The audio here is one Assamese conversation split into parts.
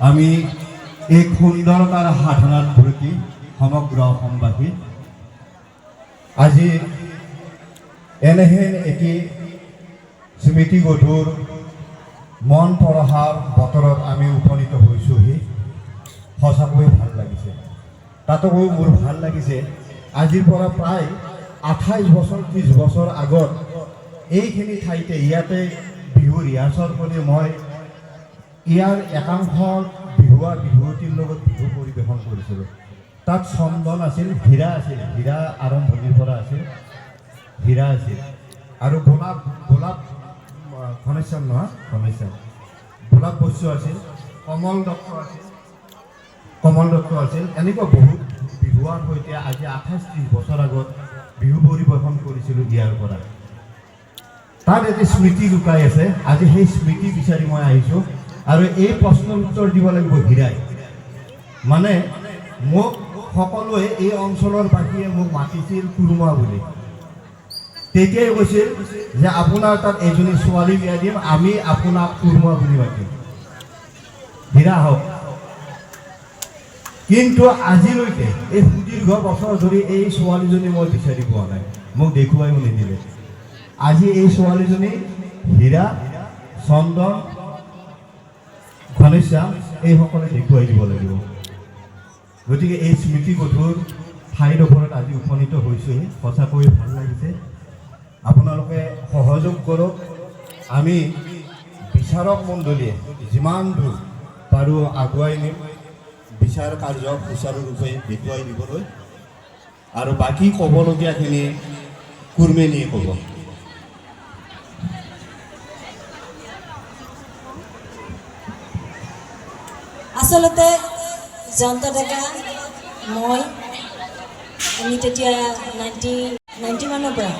আমি এই সুন্দৰতাৰ সাধনাত ব্ৰতী সমগ্ৰ অসমবাসী আজি এনেহেন এটি স্মৃতিগধুৰ মন পৰহাৰ বতৰত আমি উপনীত হৈছোহি। সঁচাকৈ ভাল লাগিছে। তাতকৈ মোৰ ভাল লাগিছে আজিৰ পৰা প্ৰায় 28 বছৰ 30 বছৰ আগত এইখিনি ঠাইতে ইয়াতে বিহু ৰিহাৰ্চল কৰি মই ইয়াৰ একাংশ বিহুৱতীৰ লগত বিহু পৰিৱেশন কৰিছিলোঁ। তাত চন্দন আছিল, হীৰা আছিল, হীৰা আৰম্ভণিৰ পৰা আছিল, হীৰা আছিল আৰু গোলাপ ঘনশ্যাম নহয়, ঘনশ্যাম গোলাপ বস্য আছিল, কমল দত্ত আছিল। এনেকুৱা বহুত বিহুৱাৰ সৈতে আজি 28-30 বছৰ আগত বিহু পৰিৱেশন কৰিছিলোঁ ইয়াৰ পৰা। তাত এটি স্মৃতি লুকাই আছে। আজি সেই স্মৃতি বিচাৰি মই আহিছোঁ আৰু এই প্ৰশ্নৰ উত্তৰ দিব লাগিব হীৰাই। মানে মোক সকলোৱে এই অঞ্চলৰ বাসীয়ে মোক মাতিছিল কুৰুমা বুলি। তেতিয়াই কৈছিল যে আপোনাৰ তাত এজনী ছোৱালী বিয়া দিম, আমি আপোনাক কুৰুমা বুলি মাতিম, হীৰা হওক। কিন্তু আজিলৈকে এই সুদীৰ্ঘ বছৰ ধৰি এই ছোৱালীজনী মই বিচাৰি পোৱা নাই, মোক দেখুৱাইও নিদিলে। আজি এই ছোৱালীজনী হীৰা, চন্দন, ঘনশ্যাম এইসকলে দেখুৱাই দিব লাগিব। গতিকে এই স্মৃতিগধুৰ ঠাইডোখৰত আজি উপনীত হৈছোহি। সঁচাকৈ ভাল লাগিছে। আপোনালোকে সহযোগ কৰক। আমি বিচাৰক মণ্ডলীয়ে যিমান দূৰ পাৰোঁ আগুৱাই নিম বিচাৰ কাৰ্যক সুচাৰুৰূপে দেখুৱাই দিবলৈ, আৰু বাকী ক'বলগীয়াখিনি কুৰ্মেনীয়ে ক'ব। আচলতে জয়ন্ত ডেকা মই আমি তেতিয়া 90 মানৰ পৰা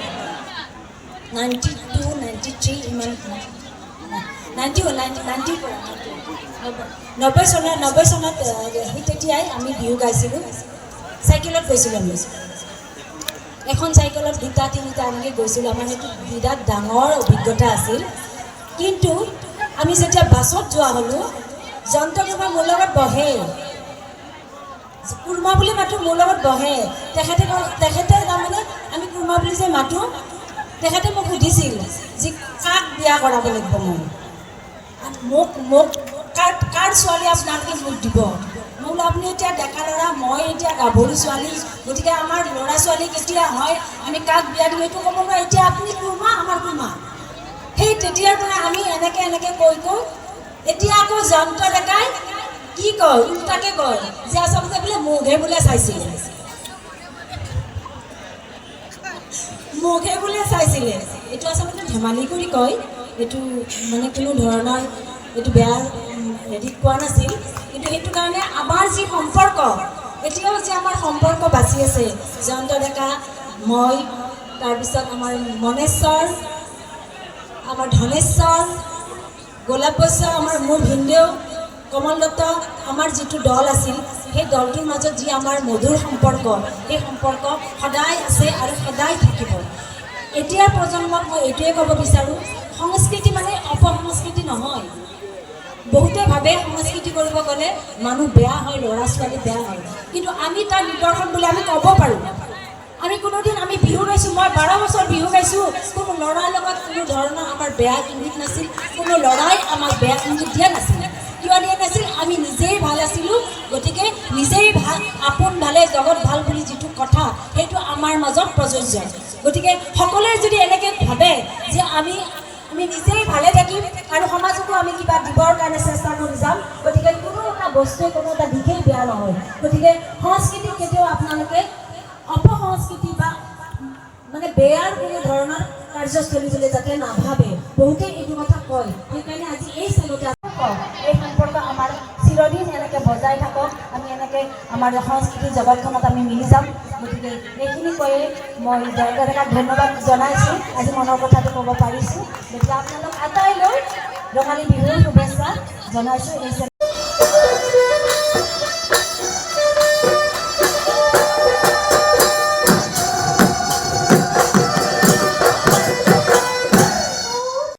92, 93 ইমান 90 পৰা 90 চনত সেই তেতিয়াই আমি বিহু গাইছিলোঁ। চাইকেলত গৈছিলোঁ আমি। এখন চাইকেলত 2-3টা এনেকৈ গৈছিলোঁ। আমাৰ সেইটো বিৰাট ডাঙৰ অভিজ্ঞতা আছিল। কিন্তু আমি যেতিয়া বাছত যোৱা হ'লোঁ, জয়ন্ত ডেকা মোৰ লগত বহে, কুৰ্মা বুলি মাতোঁ, মোৰ লগত বহে। তেখেতে তাৰমানে আমি কুৰ্মা বুলি যে মাতোঁ, তেখেতে মোক সুধিছিল যে কাক বিয়া কৰাব লাগিব মোক কাৰ ছোৱালী আপোনালোকে মোক দিব। মই বোলো আপুনি এতিয়া ডেকা ল'ৰা, মই এতিয়া গাভৰু ছোৱালী, গতিকে আমাৰ ল'ৰা ছোৱালী কেতিয়া হয়, আমি কাক বিয়া দিম এইটো ক'ব নোৱাৰোঁ। এতিয়া আপুনি কুৰ্মা, আমাৰ কুৰ্মা। সেই তেতিয়াৰ পৰা আমি এনেকৈ কৈ এতিয়া আকৌ জয়ন্ত ডেকাই কি কয়, উল্টাকে কয় যে আচলতে বোলে মোকহে বোলে চাইছিলে, মোকহে বোলে চাইছিলে। এইটো আচলতে ধেমালি কৰি কয়, এইটো মানে কোনো ধৰণৰ এইটো বেয়া হেৰিত পোৱা নাছিল। কিন্তু সেইটো কাৰণে আমাৰ যি সম্পৰ্ক, এতিয়াও যে আমাৰ সম্পৰ্ক বাচি আছে, জয়ন্ত ডেকা, মই, তাৰপিছত আমাৰ মনেশ্বৰ, আমাৰ ধনেশ্বৰ, গোলাপ বস্য, আমাৰ মোৰ ভিনদেউ কমল দত্ত, আমাৰ যিটো দল আছিল, সেই দলটোৰ মাজত যি আমাৰ মধুৰ সম্পৰ্ক, সেই সম্পৰ্ক সদায় আছে আৰু সদায় থাকিব। এতিয়াৰ প্ৰজন্মক মই এইটোৱে ক'ব বিচাৰোঁ, সংস্কৃতি মানে অপসংস্কৃতি নহয়। বহুতে ভাবে সংস্কৃতি কৰিব গ'লে মানুহ বেয়া হয়, ল'ৰা ছোৱালী বেয়া হয়, কিন্তু আমি তাৰ নিদৰ্শন বুলি আমি ক'ব পাৰোঁ। আমি কোনোদিন আমি বিহু গাইছোঁ, মই 12 বছৰ বিহু গাইছোঁ, কোনো ল'ৰাৰ লগত কোনো ধৰণৰ আমাৰ বেয়া ইংগিত নাছিল, কোনো ল'ৰাই আমাক বেয়া ইংগিত দিয়া নাছিল। কিয় দিয়া নাছিল? আমি নিজেই ভাল আছিলোঁ। গতিকে নিজেই ভাল, আপোন ভালে জগত ভাল বুলি যিটো কথা, সেইটো আমাৰ মাজত প্ৰযোজ্য। গতিকে সকলোৱে যদি এনেকৈ ভাবে যে আমি নিজেই ভালে থাকিম আৰু সমাজকো আমি কিবা দিবৰ কাৰণে চেষ্টা কৰি যাম, গতিকে কোনো এটা বস্তুৱে কোনো এটা দিশেই বেয়া নহয়। গতিকে সংস্কৃতি কেতিয়াও আপোনালোকে অপসংস্কৃতি বা মানে বেয়াৰ কোনো ধৰণৰ কাৰ্যস্থলী বুলি যাতে নাভাবে। বহুতে এইটো কথা কয়, সেইকাৰণে আজি এই চেলতে এই সম্পৰ্ক আমাৰ চিৰদিন এনেকৈ বজাই থাকক। আমি এনেকৈ আমাৰ সংস্কৃতিৰ জগতখনত আমি মিলি যাম। গতিকে এইখিনি কৈয়ে মই জয়ন্ত ডেকাক ধন্যবাদ জনাইছোঁ, আজি মনৰ কথাটো ক'ব পাৰিছোঁ। গতিকে আপোনালোক আটাইলৈ ৰঙালী বিহুৰ শুভেচ্ছা জনাইছোঁ।